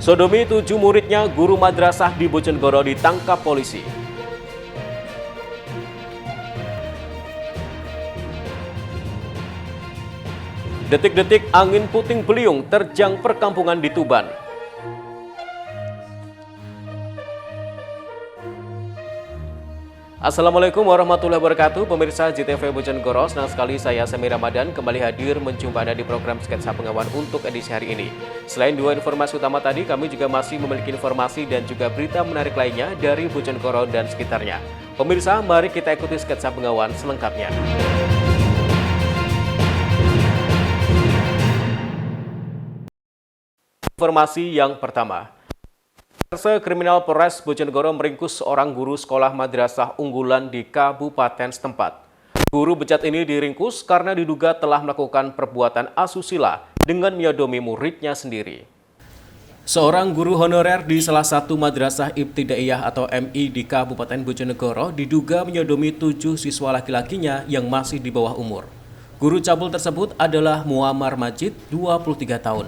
Sodomi 7 muridnya guru madrasah di Bojonegoro ditangkap polisi. Detik-detik angin puting beliung terjang perkampungan di Tuban. Assalamualaikum warahmatullahi wabarakatuh. Pemirsa JTV Bojonegoro, senang sekali saya Semi Ramadan kembali hadir menjumpa Anda di program Sketsa Pengawan untuk edisi hari ini. Selain dua informasi utama tadi, kami juga masih memiliki informasi dan juga berita menarik lainnya dari Bojonegoro dan sekitarnya. Pemirsa, mari kita ikuti Sketsa Pengawan selengkapnya. Informasi yang pertama. Reserse Kriminal Polres Bojonegoro meringkus seorang guru sekolah madrasah unggulan di kabupaten setempat. Guru bejat ini diringkus karena diduga telah melakukan perbuatan asusila dengan menyodomi muridnya sendiri. Seorang guru honorer di salah satu madrasah ibtidaiyah atau MI di Kabupaten Bojonegoro diduga menyodomi 7 siswa laki-lakinya yang masih di bawah umur. Guru cabul tersebut adalah Muammar Majid, 23 tahun.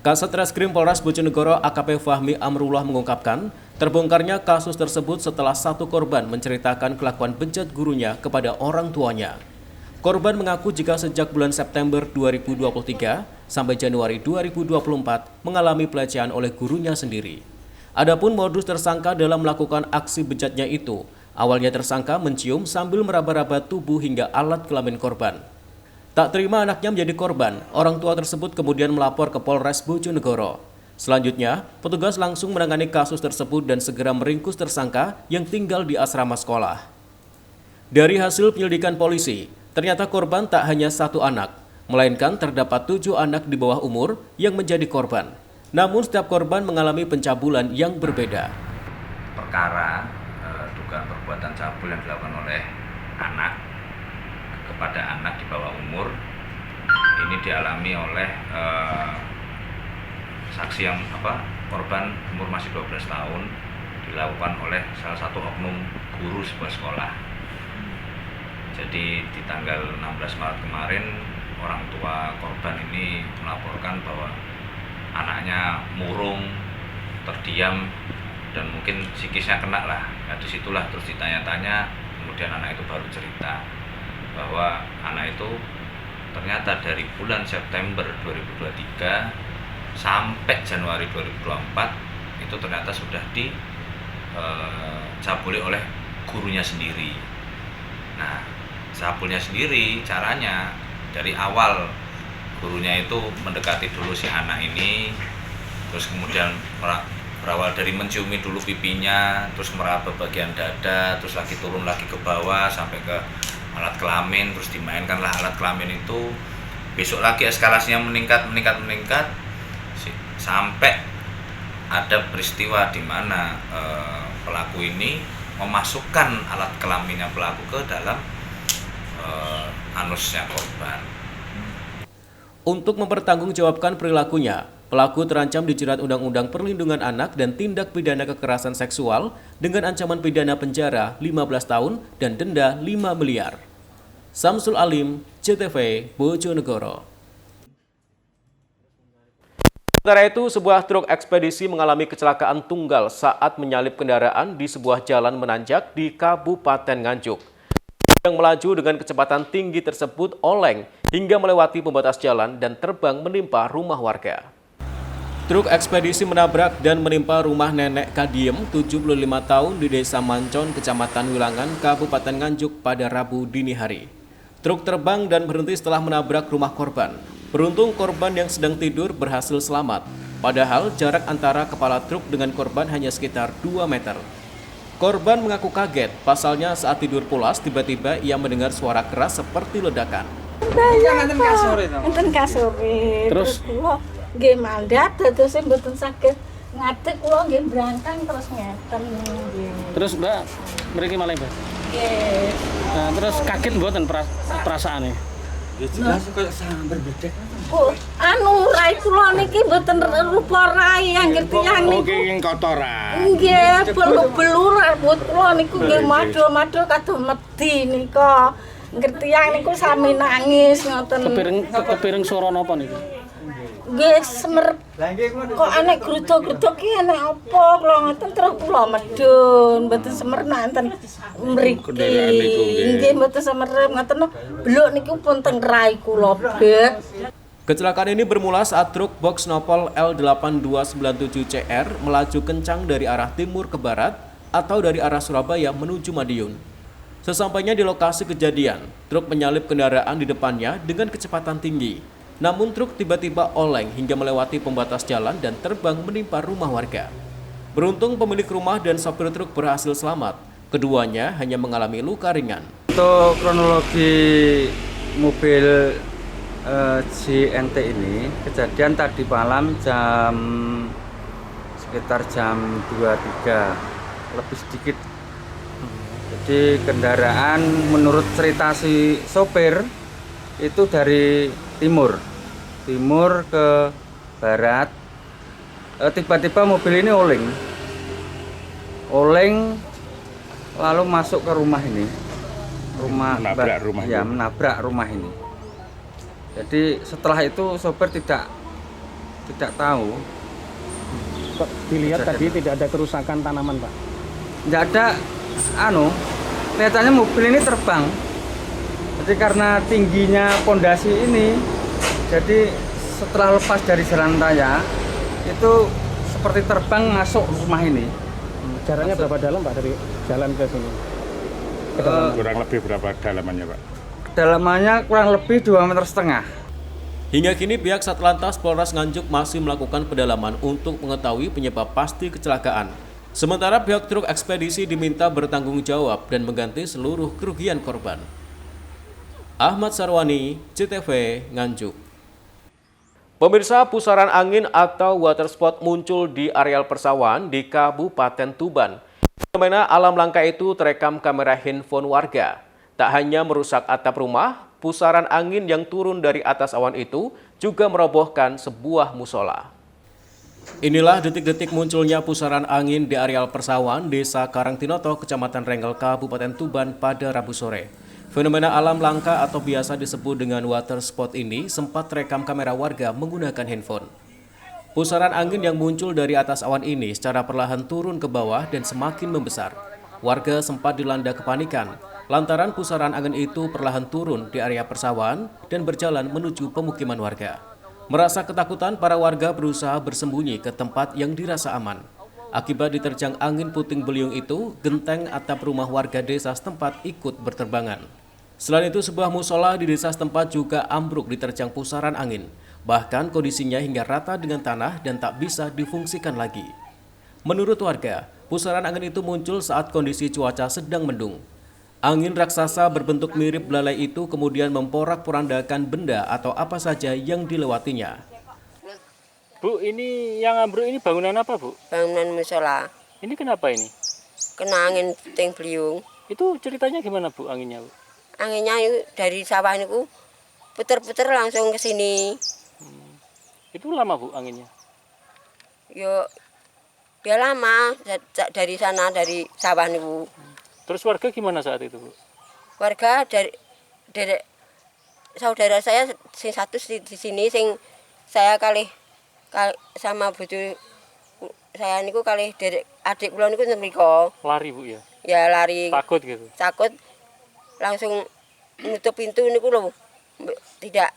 Kasat Reskrim Polres Bojonegoro AKP Fahmi Amrullah mengungkapkan, terbongkarnya kasus tersebut setelah satu korban menceritakan kelakuan bejat gurunya kepada orang tuanya. Korban mengaku jika sejak bulan September 2023 sampai Januari 2024 mengalami pelecehan oleh gurunya sendiri. Adapun modus tersangka dalam melakukan aksi bejatnya itu, awalnya tersangka mencium sambil meraba-raba tubuh hingga alat kelamin korban. Tak terima anaknya menjadi korban, orang tua tersebut kemudian melapor ke Polres Bojonegoro. Selanjutnya, petugas langsung menangani kasus tersebut dan segera meringkus tersangka yang tinggal di asrama sekolah. Dari hasil penyelidikan polisi, ternyata korban tak hanya satu anak, melainkan terdapat 7 anak di bawah umur yang menjadi korban. Namun setiap korban mengalami pencabulan yang berbeda. Perkara dugaan perbuatan cabul yang dilakukan oleh anak kepada anak di bawah umur ini dialami oleh saksi yang korban umur masih 12 tahun, dilakukan oleh salah satu oknum guru sebuah sekolah. Jadi di tanggal 16 Maret kemarin orang tua korban ini melaporkan bahwa anaknya murung, terdiam, dan mungkin psikisnya kena lah. Nah, disitulah terus ditanya-tanya, kemudian anak itu baru cerita bahwa anak itu ternyata dari bulan September 2023 sampai Januari 2024 itu ternyata sudah dicabuli oleh gurunya sendiri. Nah, cabulnya sendiri caranya dari awal gurunya itu mendekati dulu si anak ini, terus kemudian berawal dari menciumi dulu pipinya, terus meraba bagian dada, terus lagi turun lagi ke bawah sampai ke alat kelamin, terus dimainkanlah alat kelamin itu. Besok lagi eskalasinya meningkat sampai ada peristiwa di mana pelaku ini memasukkan alat kelaminnya pelaku ke dalam anusnya korban. Untuk mempertanggungjawabkan perilakunya, pelaku terancam dijerat Undang-Undang Perlindungan Anak dan Tindak Pidana Kekerasan Seksual dengan ancaman pidana penjara 15 tahun dan denda 5 miliar. Samsul Alim, JTV, Bojonegoro. Sementara itu, sebuah truk ekspedisi mengalami kecelakaan tunggal saat menyalip kendaraan di sebuah jalan menanjak di Kabupaten Nganjuk. Yang melaju dengan kecepatan tinggi tersebut oleng hingga melewati pembatas jalan dan terbang menimpa rumah warga. Truk ekspedisi menabrak dan menimpa rumah nenek Kadiem, 75 tahun di Desa Mancon, Kecamatan Wilangan, Kabupaten Nganjuk pada Rabu dini hari. Truk terbang dan berhenti setelah menabrak rumah korban. Beruntung korban yang sedang tidur berhasil selamat, padahal jarak antara kepala truk dengan korban hanya sekitar 2 meter. Korban mengaku kaget, pasalnya saat tidur pulas tiba-tiba ia mendengar suara keras seperti ledakan. Enten kasore. Terus nggih mandat terus mboten saged ngadeg kula nggih brangkang terus ngeten nggih. Terus Mbak mriki malih Mbak. Nggih. Nah, terus kaget mboten perasaane? Ya jelas kok sambar bedek. Oh, anu rai kula niki mboten rupa rai anggere tiyang niku. Oke yang kotoran. Nggih, belu-belu rambut kula niku nggih madul-madul kados medhi nika. Anggere tiyang niku sami nangis ngoten. Kepiring swara napa niku? nggih semer kok anek gruduk-gruduk ki anek apa kula ngoten terus kula medun mboten semer nanten mriki nggih mboten semer ngoten bluk niku pun teng rai kula bet. Kecelakaan ini bermula saat truk box nopol L8297CR melaju kencang dari arah timur ke barat atau dari arah Surabaya menuju Madiun. Sesampainya di lokasi kejadian, truk menyalip kendaraan di depannya dengan kecepatan tinggi. Namun truk tiba-tiba oleng hingga melewati pembatas jalan dan terbang menimpa rumah warga. Beruntung pemilik rumah dan sopir truk berhasil selamat. Keduanya hanya mengalami luka ringan. Untuk kronologi mobil JNT ini, kejadian tadi malam sekitar jam 23 lebih sedikit. Jadi kendaraan menurut cerita si sopir itu dari timur ke barat. Tiba-tiba mobil ini oleng lalu masuk ke rumah ini, menabrak rumah ini. Jadi setelah itu sopir tidak tahu. Kok dilihat tadi tidak ada kerusakan tanaman, Pak? Tidak ada, kelihatannya mobil ini terbang. Jadi karena tingginya pondasi ini, jadi setelah lepas dari jalan raya itu seperti terbang masuk rumah ini. Jaraknya berapa dalam, Pak, dari jalan ke sini? Kurang lebih berapa dalamannya, Pak? Kedalamannya kurang lebih 2,5 meter. Hingga kini pihak Satlantas Polres Nganjuk masih melakukan pendalaman untuk mengetahui penyebab pasti kecelakaan. Sementara pihak truk ekspedisi diminta bertanggung jawab dan mengganti seluruh kerugian korban. Ahmad Sarwani, CTV, Nganjuk. Pemirsa, pusaran angin atau water spot muncul di areal persawahan di Kabupaten Tuban. Fenomena alam langka itu terekam kamera handphone warga. Tak hanya merusak atap rumah, pusaran angin yang turun dari atas awan itu juga merobohkan sebuah musola. Inilah detik-detik munculnya pusaran angin di areal persawahan Desa Karangtinoto, Kecamatan Renggel, Kabupaten Tuban pada Rabu sore. Fenomena alam langka atau biasa disebut dengan water spot ini sempat terekam kamera warga menggunakan handphone. Pusaran angin yang muncul dari atas awan ini secara perlahan turun ke bawah dan semakin membesar. Warga sempat dilanda kepanikan lantaran pusaran angin itu perlahan turun di area persawahan dan berjalan menuju pemukiman warga. Merasa ketakutan, para warga berusaha bersembunyi ke tempat yang dirasa aman. Akibat diterjang angin puting beliung itu, genteng atap rumah warga desa setempat ikut berterbangan. Selain itu, sebuah musola di desa setempat juga ambruk diterjang pusaran angin. Bahkan kondisinya hingga rata dengan tanah dan tak bisa difungsikan lagi. Menurut warga, pusaran angin itu muncul saat kondisi cuaca sedang mendung. Angin raksasa berbentuk mirip belalai itu kemudian memporak-porandakan benda atau apa saja yang dilewatinya. Bu, ini yang ambruk ini bangunan apa, Bu? Bangunan musola. Ini kenapa ini? Kena angin puting beliung. Itu ceritanya gimana, Bu, anginnya, Bu? Anginnya itu dari sawah niku puter-puter langsung ke sini. Itu lama, Bu, anginnya? Yo, ya lama dari sana, dari sawah niku. Terus warga gimana saat itu, Bu? Warga dari saudara saya sing satu di sini, sing saya kali sama bojo saya niku kali adik kula niku mriko. Lari, Bu, ya? Ya lari. Takut gitu? Takut, langsung menutup pintu niku lho. Tidak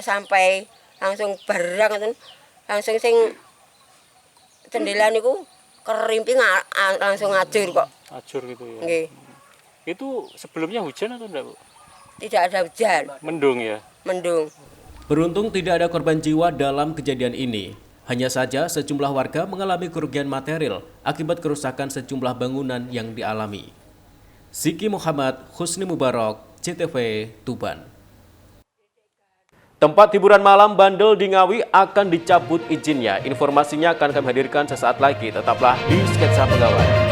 sampai langsung barang langsung sing jendela niku kerimping langsung ngajur kok. Ajur gitu ya? Nggih. Itu sebelumnya hujan atau enggak, Bu? Tidak ada hujan. Mendung ya? Mendung. Beruntung tidak ada korban jiwa dalam kejadian ini. Hanya saja sejumlah warga mengalami kerugian material akibat kerusakan sejumlah bangunan yang dialami. Ziki Muhammad, Husni Mubarak, CTV, Tuban. Tempat hiburan malam bandel di Ngawi akan dicabut izinnya. Informasinya akan kami hadirkan sesaat lagi. Tetaplah di Sketsa Pegawai.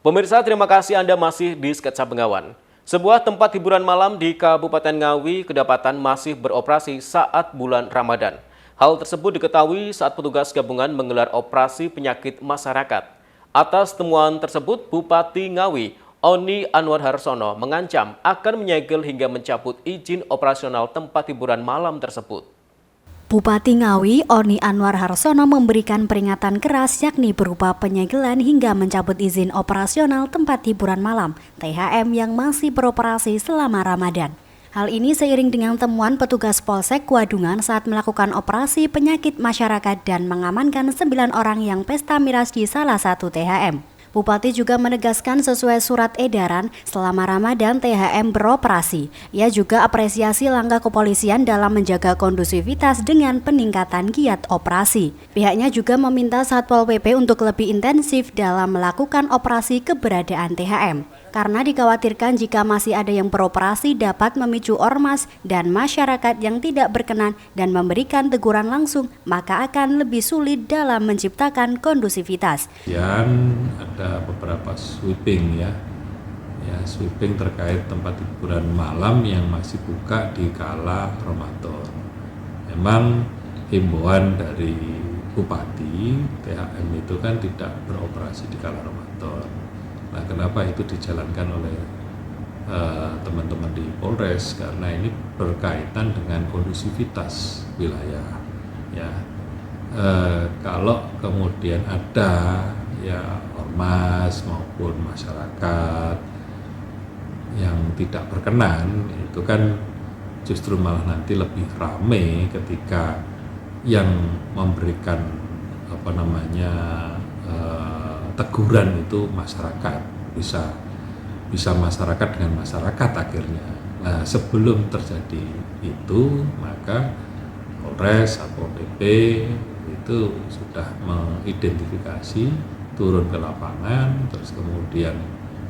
Pemirsa, terima kasih Anda masih di Sketsa Bengawan. Sebuah tempat hiburan malam di Kabupaten Ngawi kedapatan masih beroperasi saat bulan Ramadan. Hal tersebut diketahui saat petugas gabungan menggelar operasi penyakit masyarakat. Atas temuan tersebut, Bupati Ngawi, Oni Anwar Harsono, mengancam akan menyegel hingga mencabut izin operasional tempat hiburan malam tersebut. Bupati Ngawi, Oni Anwar Harsono memberikan peringatan keras yakni berupa penyegelan hingga mencabut izin operasional tempat hiburan malam (THM) yang masih beroperasi selama Ramadan. Hal ini seiring dengan temuan petugas Polsek Wadungan saat melakukan operasi penyakit masyarakat dan mengamankan 9 orang yang pesta miras di salah satu THM. Bupati juga menegaskan sesuai surat edaran selama Ramadan THM beroperasi. Ia juga apresiasi langkah kepolisian dalam menjaga kondusivitas dengan peningkatan giat operasi. Pihaknya juga meminta Satpol PP untuk lebih intensif dalam melakukan operasi keberadaan THM. Karena dikhawatirkan jika masih ada yang beroperasi dapat memicu ormas dan masyarakat yang tidak berkenan dan memberikan teguran langsung, maka akan lebih sulit dalam menciptakan kondusivitas. Dan ada beberapa sweeping sweeping terkait tempat hiburan malam yang masih buka di kala Ramadan. Memang himbauan dari Bupati, THM itu kan tidak beroperasi di kala Ramadan. Nah, kenapa itu dijalankan oleh teman-teman di Polres? Karena ini berkaitan dengan kondusivitas wilayah. Ya, kalau kemudian ada ormas maupun masyarakat yang tidak berkenan, itu kan justru malah nanti lebih ramai ketika yang memberikan teguran itu masyarakat, bisa masyarakat dengan masyarakat akhirnya. Nah, sebelum terjadi itu maka Polres Satpol PP itu sudah mengidentifikasi, turun ke lapangan, terus kemudian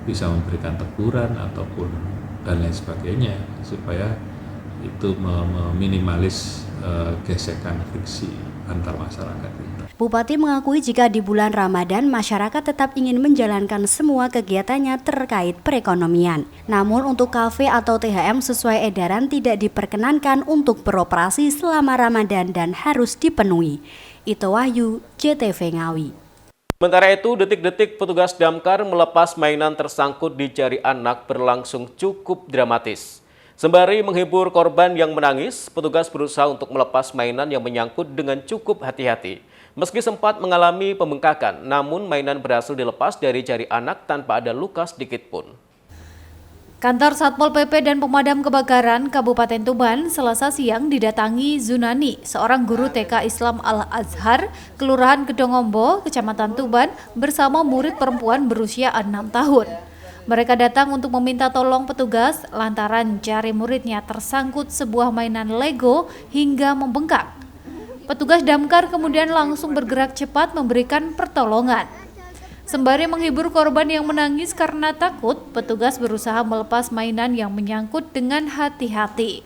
bisa memberikan teguran ataupun dan lain sebagainya supaya itu meminimalis gesekan friksi antar masyarakat itu. Bupati mengakui jika di bulan Ramadan masyarakat tetap ingin menjalankan semua kegiatannya terkait perekonomian. Namun untuk kafe atau THM sesuai edaran tidak diperkenankan untuk beroperasi selama Ramadan dan harus dipenuhi. Ito Wahyu, JTV Ngawi. Sementara itu, detik-detik petugas damkar melepas mainan tersangkut di jari anak berlangsung cukup dramatis. Sembari menghibur korban yang menangis, petugas berusaha untuk melepas mainan yang menyangkut dengan cukup hati-hati. Meski sempat mengalami pembengkakan, namun mainan berhasil dilepas dari jari anak tanpa ada luka sedikit pun. Kantor Satpol PP dan Pemadam Kebakaran Kabupaten Tuban Selasa siang didatangi Zunani, seorang guru TK Islam Al-Azhar, Kelurahan Kedongombo, Kecamatan Tuban, bersama murid perempuan berusia 6 tahun. Mereka datang untuk meminta tolong petugas lantaran jari muridnya tersangkut sebuah mainan Lego hingga membengkak. Petugas damkar kemudian langsung bergerak cepat memberikan pertolongan. Sembari menghibur korban yang menangis karena takut, petugas berusaha melepas mainan yang menyangkut dengan hati-hati.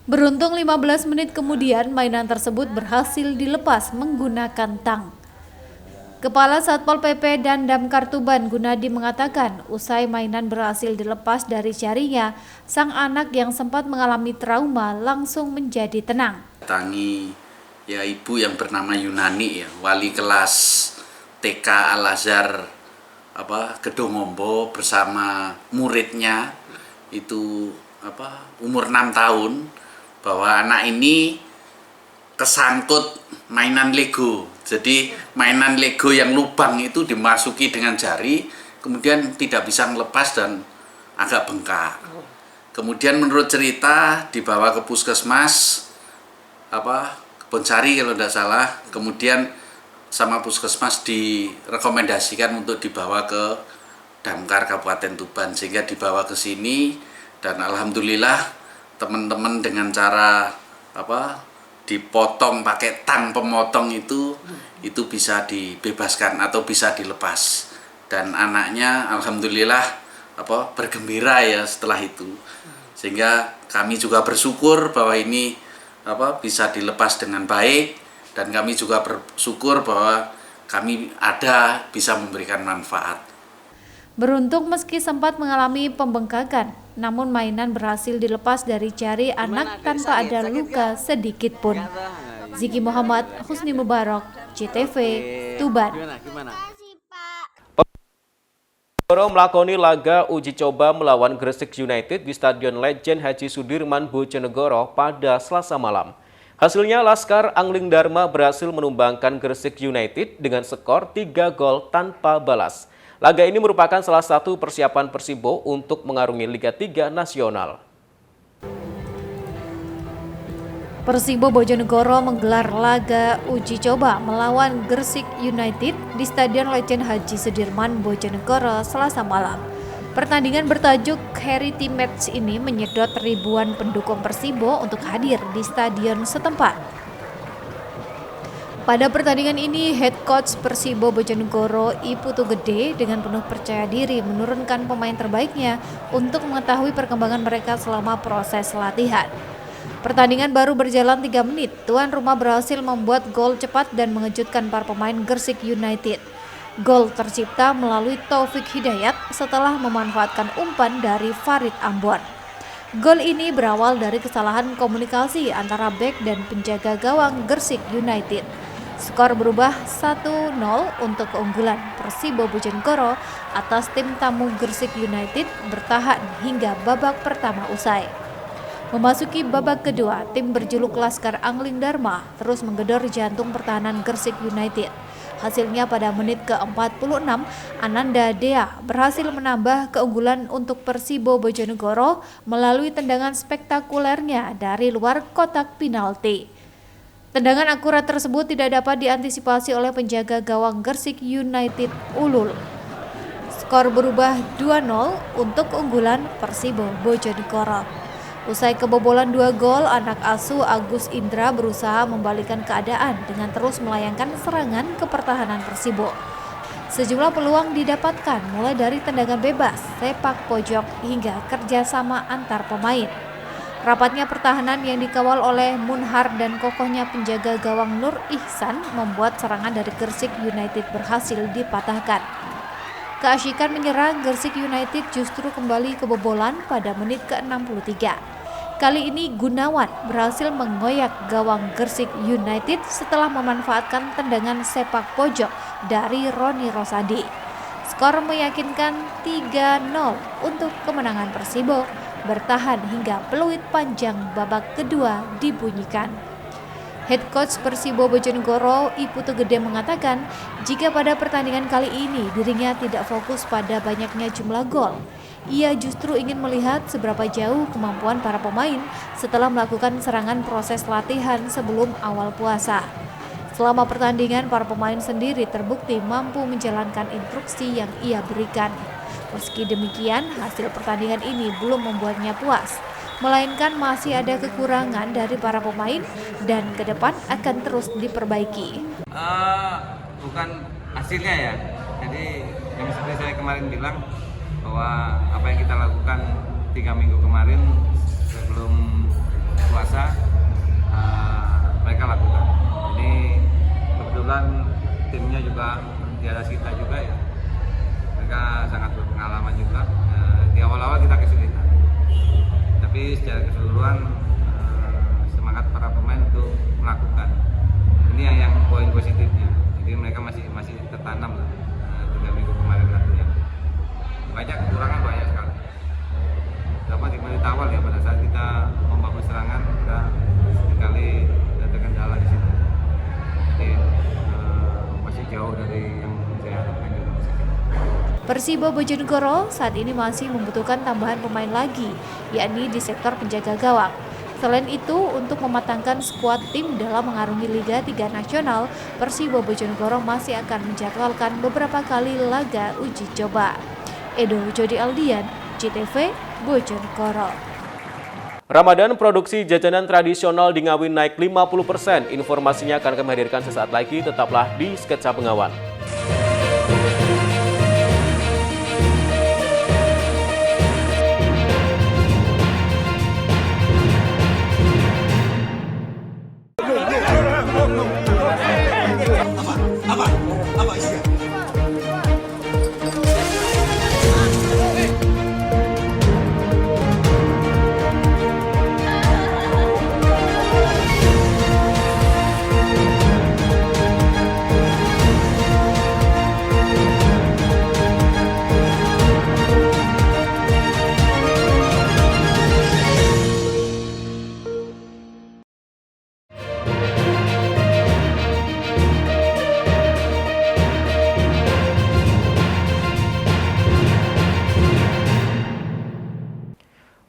Beruntung 15 menit kemudian mainan tersebut berhasil dilepas menggunakan tang. Kepala Satpol PP dan Damkar Tuban Gunadi mengatakan, usai mainan berhasil dilepas dari jarinya, sang anak yang sempat mengalami trauma langsung menjadi tenang. Ibu yang bernama Yunani, wali kelas TK Al-Azhar Kedongombo bersama muridnya itu umur 6 tahun, bahwa anak ini kesangkut mainan Lego. Jadi mainan Lego yang lubang itu dimasuki dengan jari, kemudian tidak bisa melepas dan agak bengkak. Kemudian menurut cerita dibawa ke puskesmas Kebonsari kalau tidak salah, kemudian sama puskesmas direkomendasikan untuk dibawa ke Damkar Kabupaten Tuban, sehingga dibawa ke sini dan alhamdulillah teman-teman dengan cara dipotong pakai tang pemotong itu bisa dibebaskan atau bisa dilepas, dan anaknya alhamdulillah bergembira setelah itu, sehingga kami juga bersyukur bahwa ini bisa dilepas dengan baik, dan kami juga bersyukur bahwa kami bisa memberikan manfaat. Beruntung meski sempat mengalami pembengkakan, namun mainan berhasil dilepas dari jari anak tanpa ada luka sedikit pun. Ziki Muhammad, Husni Mubarak, JTV, Tuban. Bojonegoro melakoni laga uji coba melawan Gresik United di Stadion Legend Haji Sudirman, Bojonegoro pada Selasa malam. Hasilnya Laskar Angling Dharma berhasil menumbangkan Gresik United dengan skor 3 gol tanpa balas. Laga ini merupakan salah satu persiapan Persibo untuk mengarungi Liga 3 Nasional. Persibo Bojonegoro menggelar laga uji coba melawan Gresik United di Stadion Legend Haji Sudirman, Bojonegoro, Selasa malam. Pertandingan bertajuk Charity Match ini menyedot ribuan pendukung Persibo untuk hadir di stadion setempat. Pada pertandingan ini, head coach Persibo Bojonegoro, I Putu Gede, dengan penuh percaya diri menurunkan pemain terbaiknya untuk mengetahui perkembangan mereka selama proses latihan. Pertandingan baru berjalan 3 menit, tuan rumah berhasil membuat gol cepat dan mengejutkan para pemain Gresik United. Gol tercipta melalui Taufik Hidayat setelah memanfaatkan umpan dari Farid Ambon. Gol ini berawal dari kesalahan komunikasi antara bek dan penjaga gawang Gresik United. Skor berubah 1-0 untuk keunggulan Persibo Bojonegoro atas tim tamu Gresik United bertahan hingga babak pertama usai. Memasuki babak kedua, tim berjuluk Laskar Angling Dharma terus menggedor jantung pertahanan Gresik United. Hasilnya pada menit ke-46, Ananda Dea berhasil menambah keunggulan untuk Persibo Bojonegoro melalui tendangan spektakulernya dari luar kotak penalti. Tendangan akurat tersebut tidak dapat diantisipasi oleh penjaga gawang Gresik United Ulul. Skor berubah 2-0 untuk keunggulan Persibo Bojonegoro. Usai kebobolan 2 gol, anak asuh Agus Indra berusaha membalikan keadaan dengan terus melayangkan serangan ke pertahanan Persibo. Sejumlah peluang didapatkan mulai dari tendangan bebas, sepak pojok hingga kerjasama antar pemain. Rapatnya pertahanan yang dikawal oleh Munhar dan kokohnya penjaga gawang Nur Ihsan membuat serangan dari Gresik United berhasil dipatahkan. Keasyikan menyerang Gresik United justru kembali kebobolan pada menit ke-63. Kali ini Gunawan berhasil mengoyak gawang Gresik United setelah memanfaatkan tendangan sepak pojok dari Roni Rosadi. Skor meyakinkan 3-0 untuk kemenangan Persibo, bertahan hingga peluit panjang babak kedua dibunyikan. Head coach Persibo Bojonegoro, I Putu Gede, mengatakan jika pada pertandingan kali ini dirinya tidak fokus pada banyaknya jumlah gol. Ia justru ingin melihat seberapa jauh kemampuan para pemain setelah melakukan serangan proses latihan sebelum awal puasa. Selama pertandingan, para pemain sendiri terbukti mampu menjalankan instruksi yang ia berikan. Meski demikian, hasil pertandingan ini belum membuatnya puas, melainkan masih ada kekurangan dari para pemain dan ke depan akan terus diperbaiki. Bukan hasilnya ya, jadi yang seperti saya kemarin bilang bahwa apa yang kita lakukan 3 minggu kemarin sebelum puasa mereka lakukan. Ini kebetulan timnya juga di atas kita juga ya. Mereka sangat berpengalaman juga. Di awal-awal kita kesulitan, tapi secara keseluruhan semangat para pemain untuk melakukan. Ini yang poin positifnya. Jadi mereka masih tertanam lah 3 minggu kemarin latihan. Banyak kekurangan, banyak sekali. Dapat di menit awal ya, pada saat kita membangun serangan kita sekali ada terkendala di situ. Jadi masih jauh dari yang saya harapkan juga. Persibo Bojonegoro saat ini masih membutuhkan tambahan pemain lagi, yakni di sektor penjaga gawang. Selain itu, untuk mematangkan skuad tim dalam mengarungi Liga 3 Nasional, Persibo Bojonegoro masih akan menjadwalkan beberapa kali laga uji coba. Edo Jody Aldian, JTV, Bojonegoro. Ramadan produksi jajanan tradisional di Ngawi naik 50%. Informasinya akan kami hadirkan sesaat lagi, tetaplah di Sketsa Bengawan.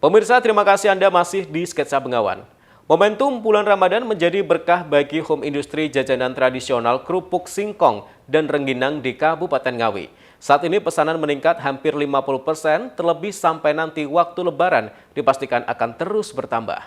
Pemirsa, terima kasih Anda masih di Sketsa Bengawan. Momentum bulan Ramadan menjadi berkah bagi home industri jajanan tradisional kerupuk singkong dan rengginang di Kabupaten Ngawi. Saat ini pesanan meningkat hampir 50%, terlebih sampai nanti waktu Lebaran dipastikan akan terus bertambah.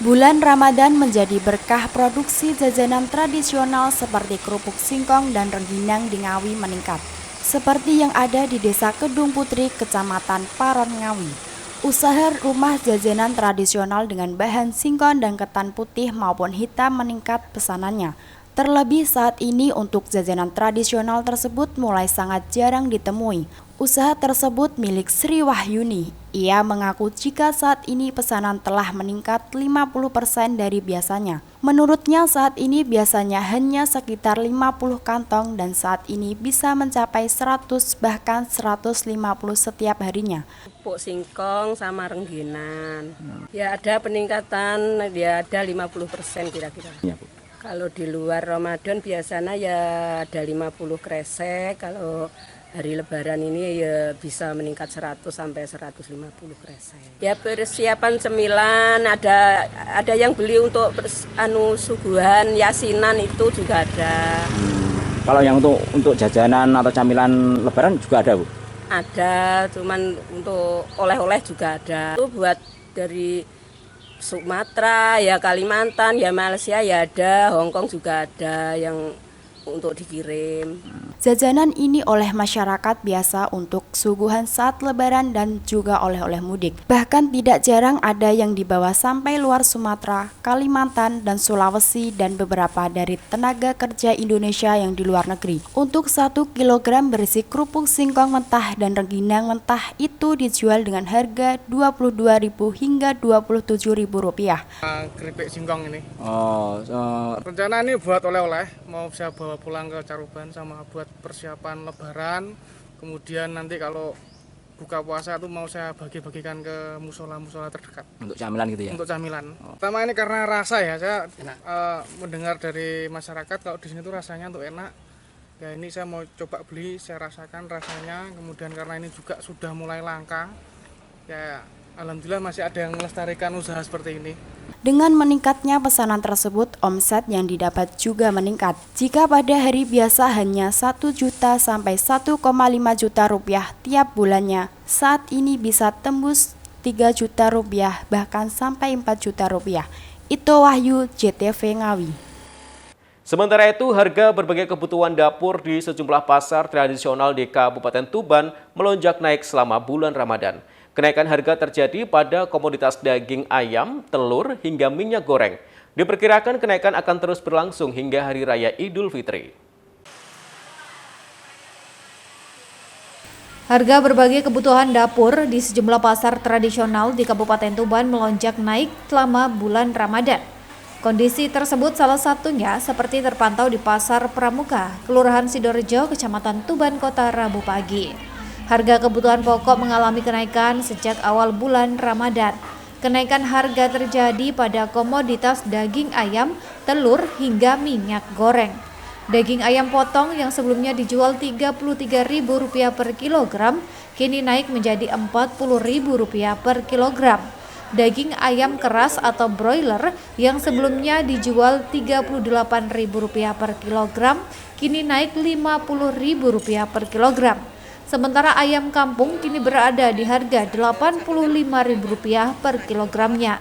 Bulan Ramadan menjadi berkah produksi jajanan tradisional seperti kerupuk singkong dan rengginang di Ngawi meningkat. Seperti yang ada di Desa Kedung Putri, Kecamatan Paron, Ngawi. Usaha rumah jajanan tradisional dengan bahan singkong dan ketan putih maupun hitam meningkat pesanannya. Terlebih saat ini untuk jajanan tradisional tersebut mulai sangat jarang ditemui. Usaha tersebut milik Sri Wahyuni. Ia mengaku jika saat ini pesanan telah meningkat 50% dari biasanya. Menurutnya saat ini biasanya hanya sekitar 50 kantong dan saat ini bisa mencapai 100 bahkan 150 setiap harinya. Kerupuk singkong sama rengginan. Ya ada peningkatan, ya ada 50% kira-kira. Kalau di luar Ramadan biasanya ya ada 50 kresek, kalau hari Lebaran ini ya bisa meningkat 100 sampai 150 kresek. Ya persiapan cemilan, ada yang beli untuk suguhan, yasinan itu juga ada. Kalau yang untuk jajanan atau camilan Lebaran juga ada, Bu? Ada, cuman untuk oleh-oleh juga ada. Itu buat dari Sumatera, ya Kalimantan, ya Malaysia ya ada, Hongkong juga ada yang untuk dikirim. Jajanan ini oleh masyarakat biasa untuk suguhan saat Lebaran dan juga oleh-oleh mudik. Bahkan tidak jarang ada yang dibawa sampai luar Sumatera, Kalimantan, dan Sulawesi dan beberapa dari tenaga kerja Indonesia yang di luar negeri. Untuk 1 kilogram berisi kerupuk singkong mentah dan rengginang mentah itu dijual dengan harga Rp22.000 hingga Rp27.000. Keripik singkong ini. Rencana ini buat oleh-oleh, mau saya bawa pulang ke Caruban sama buat persiapan Lebaran. Kemudian nanti kalau buka puasa itu mau saya bagi-bagikan ke musola-musola terdekat. Untuk camilan gitu ya? Untuk camilan. Pertama ini karena rasa ya, saya mendengar dari masyarakat kalau di sini tuh rasanya tuh enak. Ya ini saya mau coba beli, saya rasakan rasanya. Kemudian karena ini juga sudah mulai langka, ya alhamdulillah masih ada yang melestarikan usaha seperti ini. Dengan meningkatnya pesanan tersebut, omset yang didapat juga meningkat. Jika pada hari biasa hanya 1 juta sampai 1,5 juta rupiah tiap bulannya, saat ini bisa tembus 3 juta rupiah bahkan sampai 4 juta rupiah. Ito Wahyu, JTV Ngawi. Sementara itu, harga berbagai kebutuhan dapur di sejumlah pasar tradisional di Kabupaten Tuban melonjak naik selama bulan Ramadan. Kenaikan harga terjadi pada komoditas daging ayam, telur, hingga minyak goreng. Diperkirakan kenaikan akan terus berlangsung hingga Hari Raya Idul Fitri. Harga berbagai kebutuhan dapur di sejumlah pasar tradisional di Kabupaten Tuban melonjak naik selama bulan Ramadan. Kondisi tersebut salah satunya seperti terpantau di Pasar Pramuka, Kelurahan Sidorejo, Kecamatan Tuban Kota Rabu pagi. Harga kebutuhan pokok mengalami kenaikan sejak awal bulan Ramadan. Kenaikan harga terjadi pada komoditas daging ayam, telur, hingga minyak goreng. Daging ayam potong yang sebelumnya dijual Rp33.000 per kilogram, kini naik menjadi Rp40.000 per kilogram. Daging ayam keras atau broiler yang sebelumnya dijual Rp38.000 per kilogram, kini naik Rp50.000 per kilogram. Sementara ayam kampung kini berada di harga Rp85.000 per kilogramnya.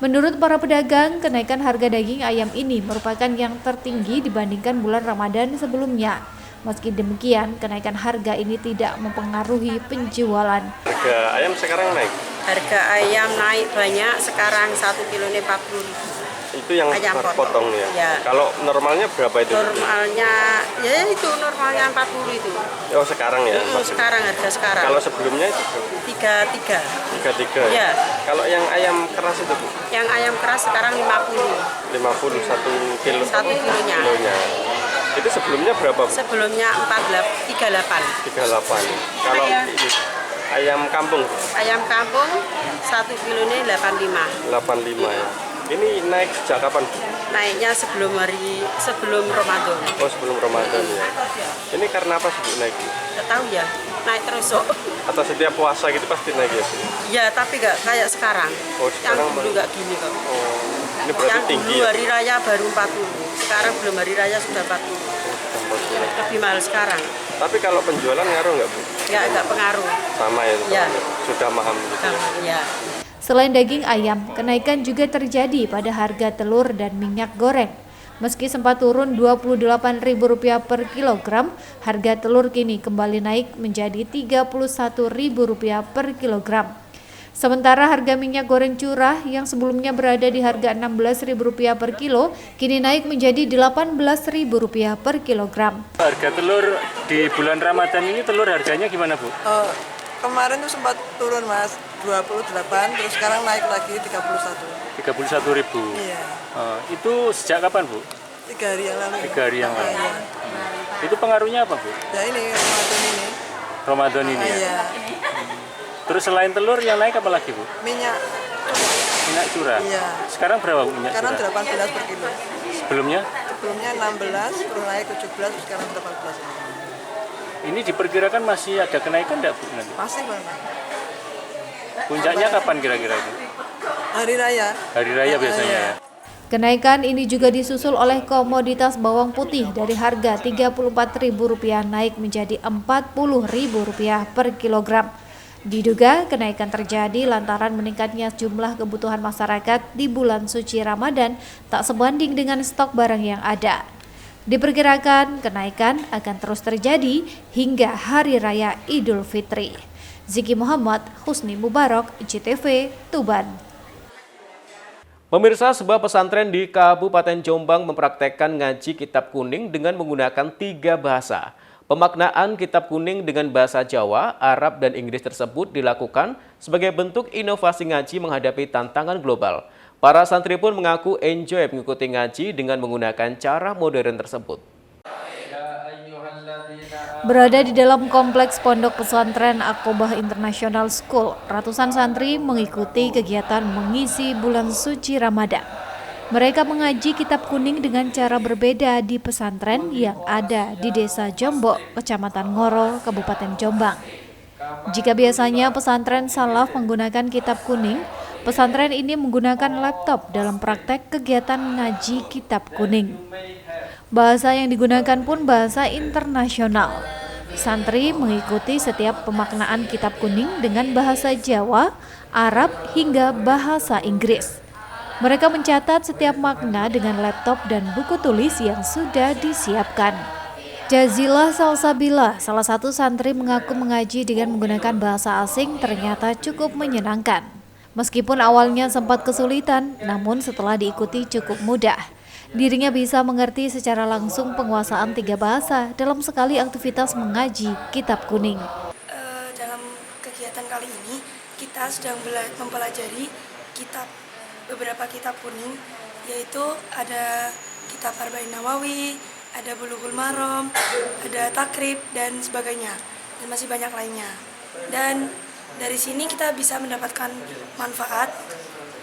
Menurut para pedagang, kenaikan harga daging ayam ini merupakan yang tertinggi dibandingkan bulan Ramadan sebelumnya. Meski demikian, kenaikan harga ini tidak mempengaruhi penjualan. Harga ayam sekarang naik? Harga ayam naik banyak, sekarang 1 kilo ini Rp40.000. Itu yang ayam potong ya? Ya. Kalau normalnya berapa itu? Normalnya, ya itu normalnya 40 itu. Oh sekarang ya? Sekarang, harga sekarang. Kalau sebelumnya itu? 33. 33 ya? Kalau yang ayam keras itu? Yang ayam keras sekarang 50. 50, 1 kilo? 1 kilonya. Itu sebelumnya berapa? Sebelumnya 38. 38. Kalau ini ayam kampung? Ayam kampung 1 kilo ini 85. 85 ya? Ini naik sejak kapan? Naiknya sebelum Ramadan. Oh sebelum Ramadan ya? Ini karena apa sih naik? Nggak tahu ya. naik terus kok. Atau setiap puasa gitu pasti naik ya? Ya, tapi nggak kayak sekarang. Oh, Yang sekarang dulu nggak gini kok. Oh, ini berarti Yang tinggi dulu ya? hari raya baru 40. Sekarang belum hari raya sudah 40. Lebih mahal sekarang. Tapi kalau penjualan ngaruh nggak, Bu? Ya, nggak pengaruh. Sama ya? Ya. Sudah paham gitu. Ya. Selain daging ayam, kenaikan juga terjadi pada harga telur dan minyak goreng. Meski sempat turun Rp28.000 per kilogram, harga telur kini kembali naik menjadi Rp31.000 per kilogram. Sementara harga minyak goreng curah yang sebelumnya berada di harga Rp16.000 per kilo, kini naik menjadi Rp18.000 per kilogram. Harga telur di bulan Ramadan ini telur harganya gimana, Bu? Kemarin tuh sempat turun Mas, 28, terus sekarang naik lagi 31. 31.000. Iya. Itu sejak kapan, Bu? 3 hari yang lalu. 3 hari yang lalu. Itu pengaruhnya apa, Bu? Ya ini Ramadan ini. Ramadan ini ya? Iya. Terus selain telur yang naik apa lagi, Bu? Minyak. Minyak curah? Iya. Sekarang berapa, Bu, minyak Sekarang curah? 18 per kilo. Sebelumnya? Sebelumnya 16, terus naik 17, terus sekarang 18. Ini diperkirakan masih ada kenaikan enggak, Bu? Nanti? Masih Pak. Puncaknya kapan kira-kira itu? Hari raya. Hari raya biasanya ya? Kenaikan ini juga disusul oleh komoditas bawang putih dari harga Rp34.000 naik menjadi Rp40.000 per kilogram. Diduga kenaikan terjadi lantaran meningkatnya jumlah kebutuhan masyarakat di bulan suci Ramadan tak sebanding dengan stok barang yang ada. Diperkirakan kenaikan akan terus terjadi hingga Hari Raya Idul Fitri. Ziki Muhammad, Husni Mubarak, JTV, Tuban. Pemirsa, sebuah pesantren di Kabupaten Jombang mempraktekkan ngaji kitab kuning dengan menggunakan 3 bahasa. Pemaknaan kitab kuning dengan bahasa Jawa, Arab, dan Inggris tersebut dilakukan sebagai bentuk inovasi ngaji menghadapi tantangan global. Para santri pun mengaku enjoy mengikuti ngaji dengan menggunakan cara modern tersebut. Berada di dalam kompleks pondok pesantren Aqobah International School, ratusan santri mengikuti kegiatan mengisi bulan suci Ramadan. Mereka mengaji kitab kuning dengan cara berbeda di pesantren yang ada di Desa Jombok, Kecamatan Ngoro, Kabupaten Jombang. Jika biasanya pesantren salaf menggunakan kitab kuning, pesantren ini menggunakan laptop dalam praktek kegiatan ngaji kitab kuning. Bahasa yang digunakan pun bahasa internasional. Santri mengikuti setiap pemaknaan kitab kuning dengan bahasa Jawa, Arab, hingga bahasa Inggris. Mereka mencatat setiap makna dengan laptop dan buku tulis yang sudah disiapkan. Jazilah Salsabila, salah satu santri, mengaku mengaji dengan menggunakan bahasa asing ternyata cukup menyenangkan. Meskipun awalnya sempat kesulitan, namun setelah diikuti cukup mudah. Dirinya bisa mengerti secara langsung penguasaan 3 bahasa dalam sekali aktivitas mengaji kitab kuning. Dalam kegiatan kali ini, kita sedang mempelajari beberapa kitab kuning, yaitu ada kitab Arba'in Nawawi, ada Bulughul Maram, ada Takrib, dan sebagainya, dan masih banyak lainnya. Dan dari sini kita bisa mendapatkan manfaat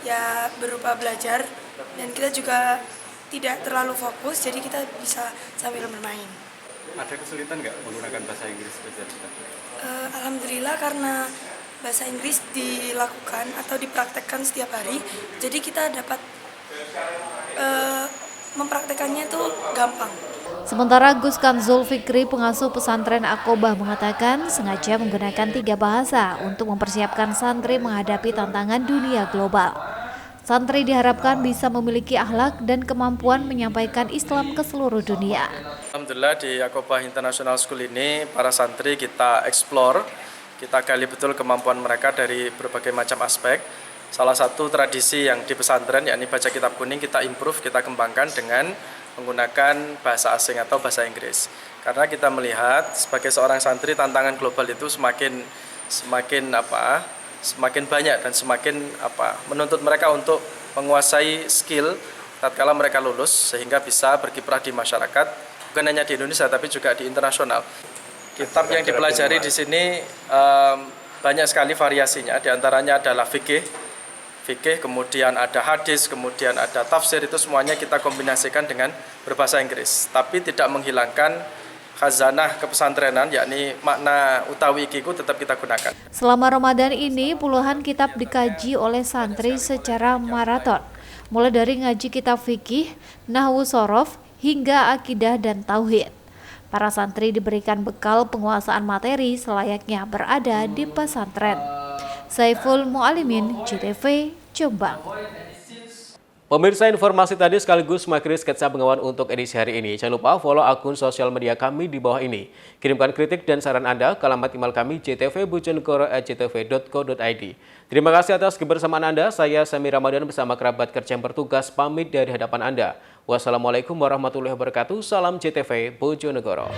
ya berupa belajar, dan kita juga tidak terlalu fokus, jadi kita bisa sambil bermain. Ada kesulitan nggak menggunakan bahasa Inggris? Alhamdulillah, karena bahasa Inggris dilakukan atau dipraktekkan setiap hari, jadi kita dapat mempraktekannya itu gampang. Sementara Gus Kanzul Fikri, pengasuh pesantren Aqobah, mengatakan sengaja menggunakan 3 bahasa untuk mempersiapkan santri menghadapi tantangan dunia global. Santri diharapkan bisa memiliki akhlak dan kemampuan menyampaikan Islam ke seluruh dunia. Alhamdulillah, di Aqobah International School ini para santri kita explore, kita gali betul kemampuan mereka dari berbagai macam aspek. Salah satu tradisi yang di pesantren, yakni baca kitab kuning, kita improve, kita kembangkan dengan menggunakan bahasa asing atau bahasa Inggris. Karena kita melihat sebagai seorang santri, tantangan global itu semakin banyak dan semakin menuntut mereka untuk menguasai skill tatkala mereka lulus, sehingga bisa berkiprah di masyarakat, bukan hanya di Indonesia tapi juga di internasional. Kitab yang dipelajari di sini banyak sekali variasinya, diantaranya adalah fikih, kemudian ada hadis, kemudian ada tafsir, itu semuanya kita kombinasikan dengan berbahasa Inggris, tapi tidak menghilangkan khazanah kepesantrenan, yakni makna utawi ikiku tetap kita gunakan. Selama Ramadan ini, puluhan kitab dikaji oleh santri secara maraton. Mulai dari ngaji kitab fikih, nahwu sorof, hingga akidah dan tauhid. Para santri diberikan bekal penguasaan materi selayaknya berada di pesantren. Saiful Mualimin, JTV, Jombang. Pemirsa, informasi tadi sekaligus mengakhiri sketsa pengawan untuk edisi hari ini. Jangan lupa follow akun sosial media kami di bawah ini. Kirimkan kritik dan saran Anda ke alamat email kami jtvbojonegoro@jtv.co.id. Terima kasih atas kebersamaan Anda. Saya Sami Ramadan bersama kerabat kerja yang bertugas pamit dari hadapan Anda. Wassalamualaikum warahmatullahi wabarakatuh. Salam JTV Bojonegoro.